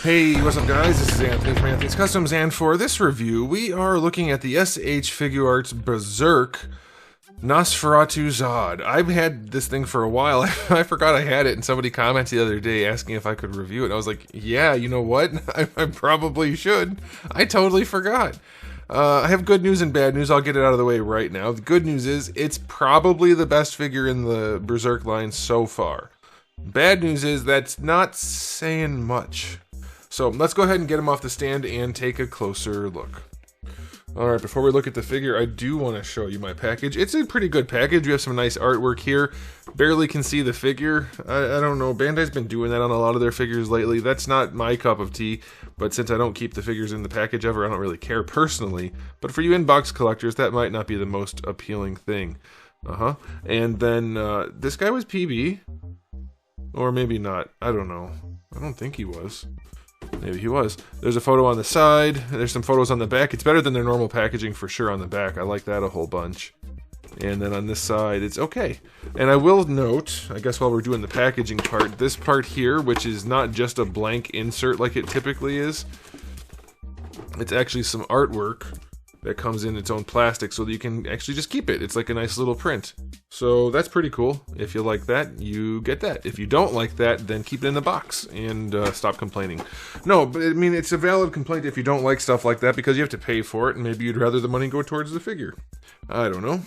Hey, what's up guys? This is Anthony from Anthony's Customs, and for this review, we are looking at the Figuarts Berserk Nosferatu ZODD. I've had this thing for a while. I forgot I had it, and somebody commented the other day asking if I could review it. I was like, yeah, you know what? I probably should. I totally forgot. I have good news and bad news. I'll get it out of the way right now. The good news is, it's probably the best figure in the Berserk line so far. Bad news is, that's not saying much. So let's go ahead and get him off the stand and take a closer look. Alright, before we look at the figure, I do want to show you my package. It's a pretty good package. We have some nice artwork here. Barely can see the figure. I don't know, Bandai's been doing that on a lot of their figures lately. That's not my cup of tea, but since I don't keep the figures in the package ever, I don't really care personally. But for you inbox collectors, that might not be the most appealing thing. And then, this guy was PB? Or maybe not. I don't know. I don't think he was. Maybe he was. There's a photo on the side. There's some photos on the back. It's better than their normal packaging for sure on the back. I like that a whole bunch. And then on this side, it's okay. And I will note, I guess while we're doing the packaging part, this part here, which is not just a blank insert like it typically is, it's actually some artwork that comes in its own plastic so that you can actually just keep it. It's like a nice little print. So that's pretty cool. If you like that, you get that. If you don't like that, then keep it in the box and stop complaining. No, but I mean, it's a valid complaint if you don't like stuff like that because you have to pay for it and maybe you'd rather the money go towards the figure. I don't know.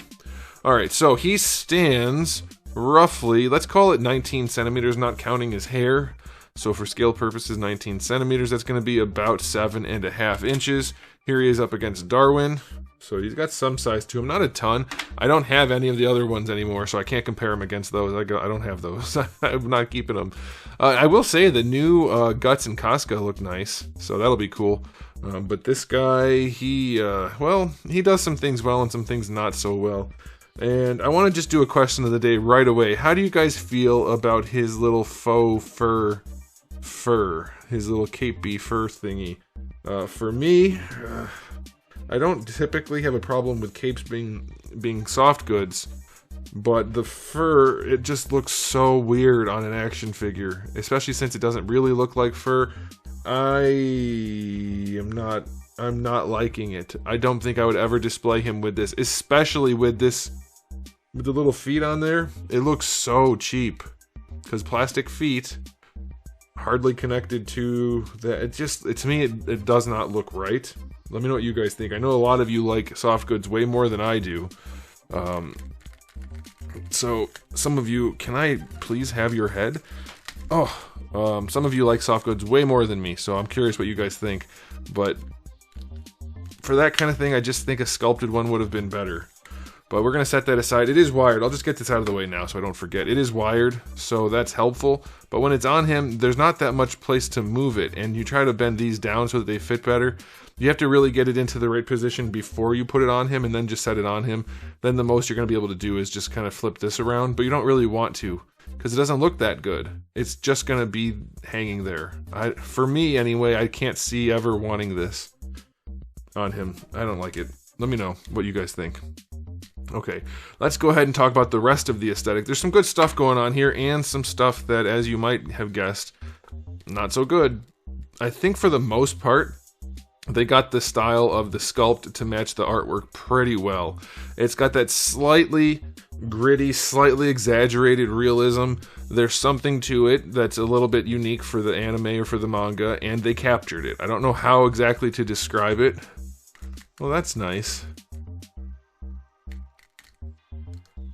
Alright, so he stands roughly, let's call it 19 centimeters, not counting his hair. So for scale purposes, 19 centimeters, that's going to be about 7.5 inches. Here he is up against Darwin. So he's got some size to him, not a ton. I don't have any of the other ones anymore, so I can't compare him against those. I don't have those. I'm not keeping them. I will say the new Guts and Casca look nice, so that'll be cool. But this guy, well, he does some things well and some things not so well. And I want to just do a question of the day right away. How do you guys feel about his little faux fur, his little capey fur thingy? For me, I don't typically have a problem with capes being soft goods, but the fur, it just looks so weird on an action figure, especially since it doesn't really look like fur. I'm not liking it. I don't think I would ever display him with this, especially with this, with the little feet on there. It looks so cheap, because plastic feet, hardly connected to that. To me, it does not look right. Let me know what you guys think. I know a lot of you like soft goods way more than I do. So some of you, can I please have your head? Some of you like soft goods way more than me, so I'm curious what you guys think. But for that kind of thing, I just think a sculpted one would have been better. But we're going to set that aside. It is wired. I'll just get this out of the way now so I don't forget. It is wired, so that's helpful. But when it's on him, there's not that much place to move it. And you try to bend these down so that they fit better. You have to really get it into the right position before you put it on him and then just set it on him. Then the most you're going to be able to do is just kind of flip this around. But you don't really want to, because it doesn't look that good. It's just going to be hanging there. For me, anyway, I can't see ever wanting this on him. I don't like it. Let me know what you guys think. Okay, let's go ahead and talk about the rest of the aesthetic. There's some good stuff going on here, and some stuff that, as you might have guessed, not so good. I think for the most part, they got the style of the sculpt to match the artwork pretty well. It's got that slightly gritty, slightly exaggerated realism. There's something to it that's a little bit unique for the anime or for the manga, and they captured it. I don't know how exactly to describe it. Well, that's nice.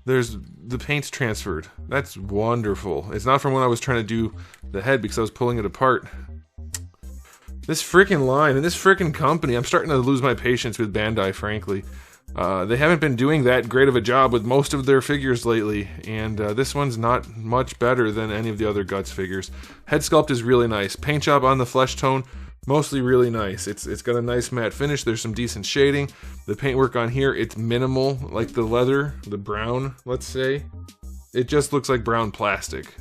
The paint's transferred. That's wonderful. It's not from when I was trying to do the head because I was pulling it apart. This freaking line and this freaking company, I'm starting to lose my patience with Bandai, frankly. They haven't been doing that great of a job with most of their figures lately, and this one's not much better than any of the other Guts figures. Head sculpt is really nice. Paint job on the flesh tone, mostly really nice. It's got a nice matte finish. There's some decent shading. The paintwork on here, it's minimal, like the leather, the brown, let's say. It just looks like brown plastic.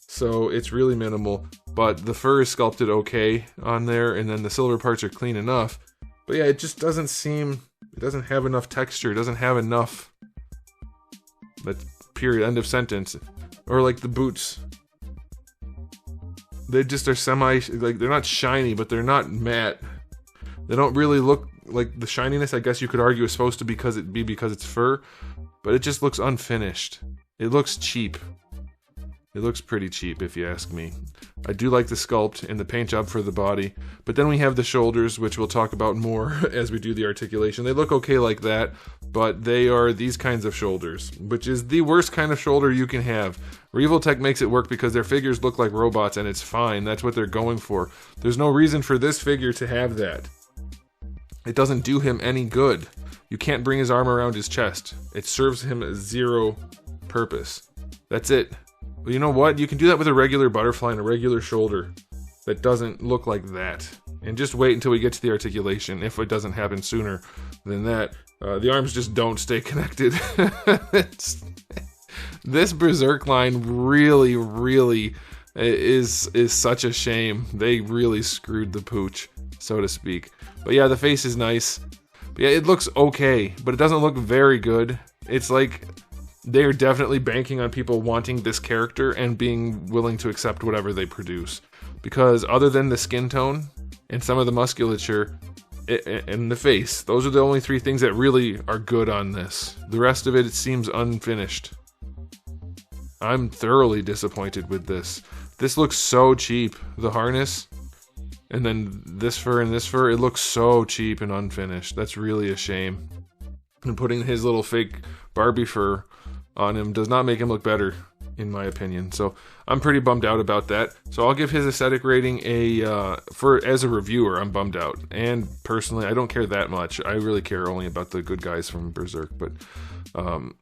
So it's really minimal, but the fur is sculpted okay on there, and then the silver parts are clean enough. But yeah, it just doesn't seem, it doesn't have enough texture, it doesn't have enough. That's period, end of sentence. Or like the boots. They just are semi, like, they're not shiny, but they're not matte. They don't really look like the shininess, I guess you could argue, is supposed to because it's fur, but it just looks unfinished. It looks cheap. It looks pretty cheap, if you ask me. I do like the sculpt and the paint job for the body, but then we have the shoulders, which we'll talk about more as we do the articulation. They look okay like that, but they are these kinds of shoulders, which is the worst kind of shoulder you can have. Revoltech makes it work because their figures look like robots, and it's fine. That's what they're going for. There's no reason for this figure to have that. It doesn't do him any good. You can't bring his arm around his chest. It serves him zero purpose. That's it. Well, you know what? You can do that with a regular butterfly and a regular shoulder that doesn't look like that. And just wait until we get to the articulation, if it doesn't happen sooner than that. The arms just don't stay connected. This Berserk line really is such a shame. They really screwed the pooch, so to speak. But yeah, the face is nice. But yeah, it looks okay, but it doesn't look very good. It's like they're definitely banking on people wanting this character and being willing to accept whatever they produce. Because other than the skin tone and some of the musculature and the face, those are the only three things that really are good on this. The rest of it seems unfinished. I'm thoroughly disappointed with this. This looks so cheap. The harness, and then this fur and this fur, it looks so cheap and unfinished. That's really a shame. And putting his little fake Barbie fur on him does not make him look better, in my opinion. So I'm pretty bummed out about that. So I'll give his aesthetic rating as a reviewer, I'm bummed out. And personally, I don't care that much. I really care only about the good guys from Berserk. But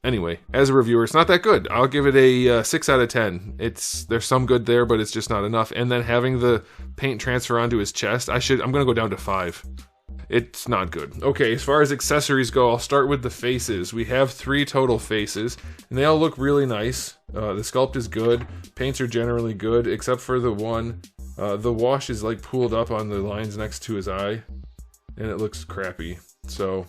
anyway, as a reviewer, it's not that good. I'll give it a 6 out of 10. There's some good there, but it's just not enough. And then having the paint transfer onto his chest, I'm gonna go down to 5. It's not good. Okay, as far as accessories go, I'll start with the faces. We have 3 total faces, and they all look really nice. The sculpt is good. Paints are generally good, except for the one. The wash is like pooled up on the lines next to his eye, and it looks crappy. So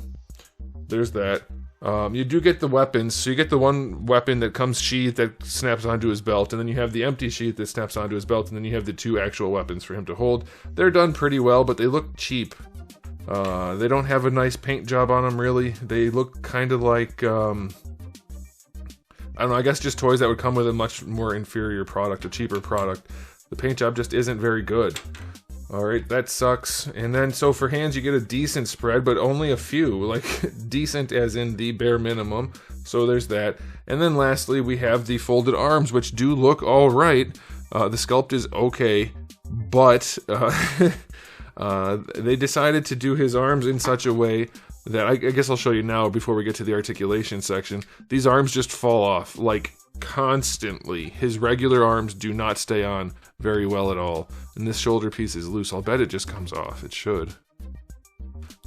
there's that. You do get the weapons, so you get the one weapon that comes sheathed that snaps onto his belt, and then you have the empty sheath that snaps onto his belt, and then you have the 2 actual weapons for him to hold. They're done pretty well, but they look cheap. They don't have a nice paint job on them, really. They look kind of like, I don't know, I guess just toys that would come with a much more inferior product, a cheaper product. The paint job just isn't very good. Alright, that sucks. And then, so for hands, you get a decent spread, but only a few. Like, decent as in the bare minimum. So there's that. And then lastly, we have the folded arms, which do look alright. The sculpt is okay, but they decided to do his arms in such a way that, I guess I'll show you now before we get to the articulation section. These arms just fall off, like, constantly. His regular arms do not stay on very well at all. And this shoulder piece is loose. I'll bet it just comes off. It should.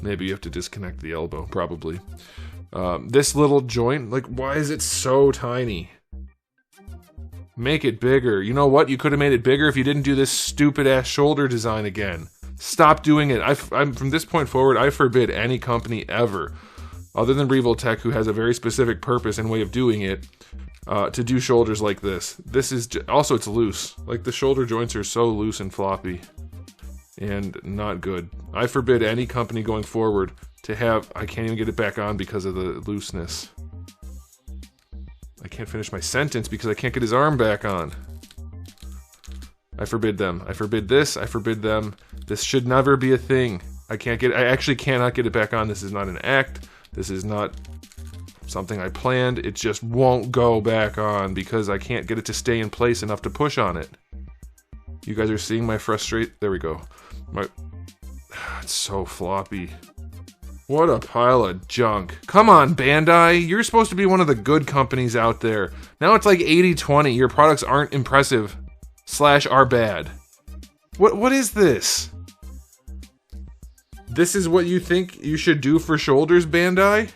Maybe you have to disconnect the elbow, probably. This little joint, like, why is it so tiny? Make it bigger. You know what? You could have made it bigger if you didn't do this stupid-ass shoulder design again. Stop doing it. I'm from this point forward, I forbid any company ever, other than Revoltech, who has a very specific purpose and way of doing it, to do shoulders like this. This is also, it's loose. Like, the shoulder joints are so loose and floppy and not good. I forbid any company going forward to have, I can't even get it back on because of the looseness. I can't finish my sentence because I can't get his arm back on. I forbid them. I forbid this. I forbid them. This should never be a thing. I actually cannot get it back on. This is not an act. This is not something I planned. It just won't go back on because I can't get it to stay in place enough to push on it. You guys are seeing my frustration. There we go. It's so floppy. What a pile of junk. Come on, Bandai. You're supposed to be one of the good companies out there. Now it's like 80-20. Your products aren't impressive / are bad. What is this? This is what you think you should do for shoulders, Bandai?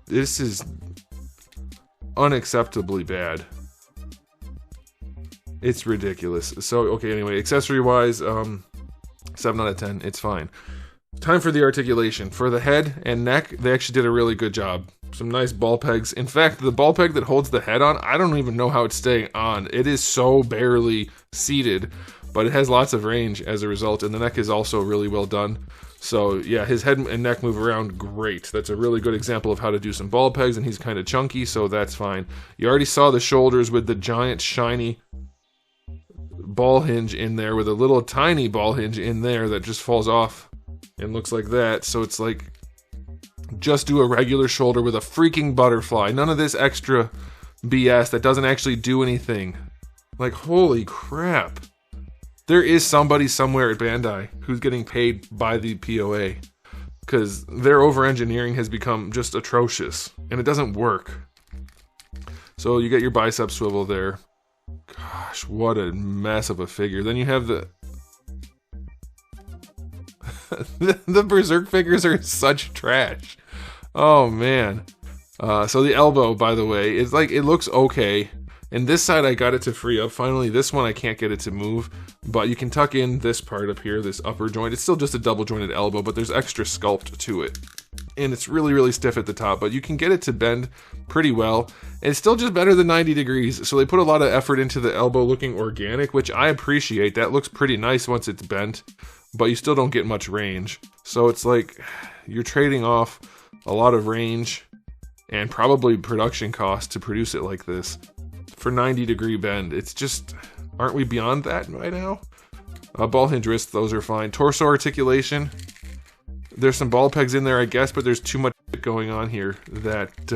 This is unacceptably bad. It's ridiculous. So, okay, anyway, accessory-wise, 7 out of 10. It's fine. Time for the articulation. For the head and neck, they actually did a really good job. Some nice ball pegs. In fact, the ball peg that holds the head on, I don't even know how it's staying on. It is so barely seated, but it has lots of range as a result, and the neck is also really well done. So yeah, his head and neck move around great. That's a really good example of how to do some ball pegs, and he's kind of chunky, so that's fine. You already saw the shoulders with the giant shiny ball hinge in there with a little tiny ball hinge in there that just falls off and looks like that. So it's like, just do a regular shoulder with a freaking butterfly. None of this extra BS that doesn't actually do anything. Like, holy crap. There is somebody somewhere at Bandai who's getting paid by the POA, because their over-engineering has become just atrocious, and it doesn't work. So you get your bicep swivel there. Gosh, what a mess of a figure. Then you have the... the Berserk figures are such trash. Oh, man. So the elbow, by the way, is like, it looks okay. And this side I got it to free up finally. This one I can't get it to move, but you can tuck in this part up here, this upper joint. It's still just a double jointed elbow, but there's extra sculpt to it. And it's really, really stiff at the top, but you can get it to bend pretty well. And it's still just better than 90 degrees. So they put a lot of effort into the elbow looking organic, which I appreciate. That looks pretty nice once it's bent, but you still don't get much range. So it's like you're trading off a lot of range and probably production cost to produce it like this for 90-degree bend. It's just, aren't we beyond that right now? Ball hinge wrists, those are fine. Torso articulation, there's some ball pegs in there, I guess, but there's too much going on here that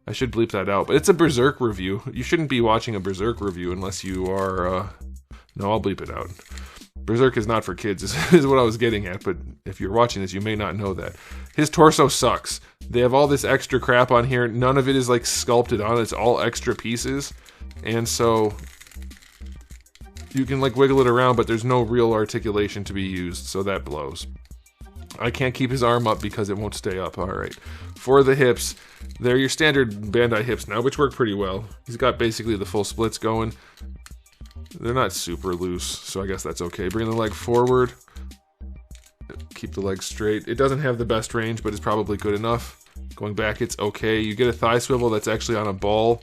I should bleep that out. But it's a Berserk review. You shouldn't be watching a Berserk review unless you are, no, I'll bleep it out. Berserk is not for kids, is what I was getting at, but if you're watching this, you may not know that. His torso sucks. They have all this extra crap on here. None of it is like sculpted on. It's all extra pieces. And so you can like wiggle it around, but there's no real articulation to be used, so that blows. I can't keep his arm up because it won't stay up. All right. For the hips, they're your standard Bandai hips now, which work pretty well. He's got basically the full splits going. They're not super loose, so I guess that's okay. Bring the leg forward. Keep the leg straight. It doesn't have the best range, but it's probably good enough. Going back, it's okay. You get a thigh swivel that's actually on a ball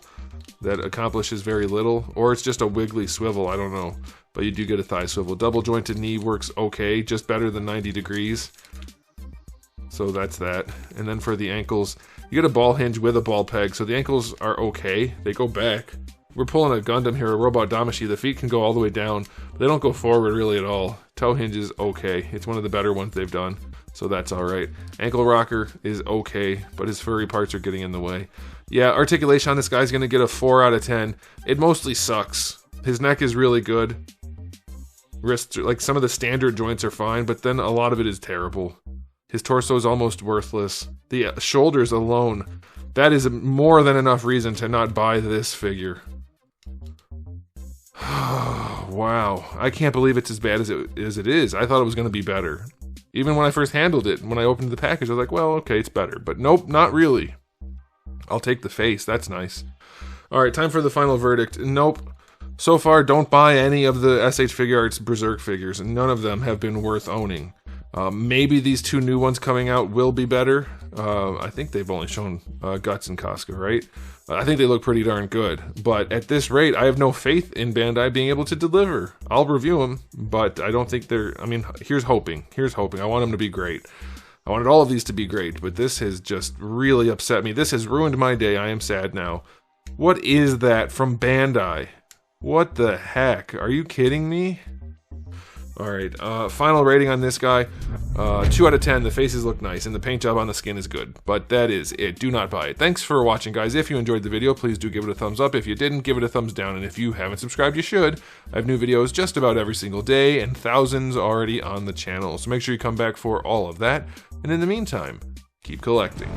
that accomplishes very little, or it's just a wiggly swivel, I don't know. But you do get a thigh swivel. Double jointed knee works okay, just better than 90 degrees. So that's that. And then for the ankles, you get a ball hinge with a ball peg, so the ankles are okay. They go back. We're pulling a Gundam here, a Robot Damashi. The feet can go all the way down, but they don't go forward really at all. Toe hinge is okay. It's one of the better ones they've done, so that's alright. Ankle rocker is okay, but his furry parts are getting in the way. Yeah, articulation on this guy's going to get a 4 out of 10. It mostly sucks. His neck is really good. Wrists, like some of the standard joints are fine, but then a lot of it is terrible. His torso is almost worthless. The shoulders alone, that is more than enough reason to not buy this figure. Wow, I can't believe it's as bad as it is. I thought it was going to be better. Even when I first handled it, when I opened the package, I was like, well, okay, it's better. But nope, not really. I'll take the face, that's nice. Alright, time for the final verdict. Nope. So far, don't buy any of the SH Figuarts Berserk figures. None of them have been worth owning. Maybe these two new ones coming out will be better. I think they've only shown Guts and Casca, right? I think they look pretty darn good. But at this rate, I have no faith in Bandai being able to deliver. I'll review them, but I don't think they're... I mean, here's hoping. Here's hoping. I want them to be great. I wanted all of these to be great, but this has just really upset me. This has ruined my day. I am sad now. What is that from Bandai? What the heck? Are you kidding me? Alright, final rating on this guy, 2 out of 10. The faces look nice, and the paint job on the skin is good. But that is it. Do not buy it. Thanks for watching, guys. If you enjoyed the video, please do give it a thumbs up. If you didn't, give it a thumbs down. And if you haven't subscribed, you should. I have new videos just about every single day, and thousands already on the channel. So make sure you come back for all of that. And in the meantime, keep collecting.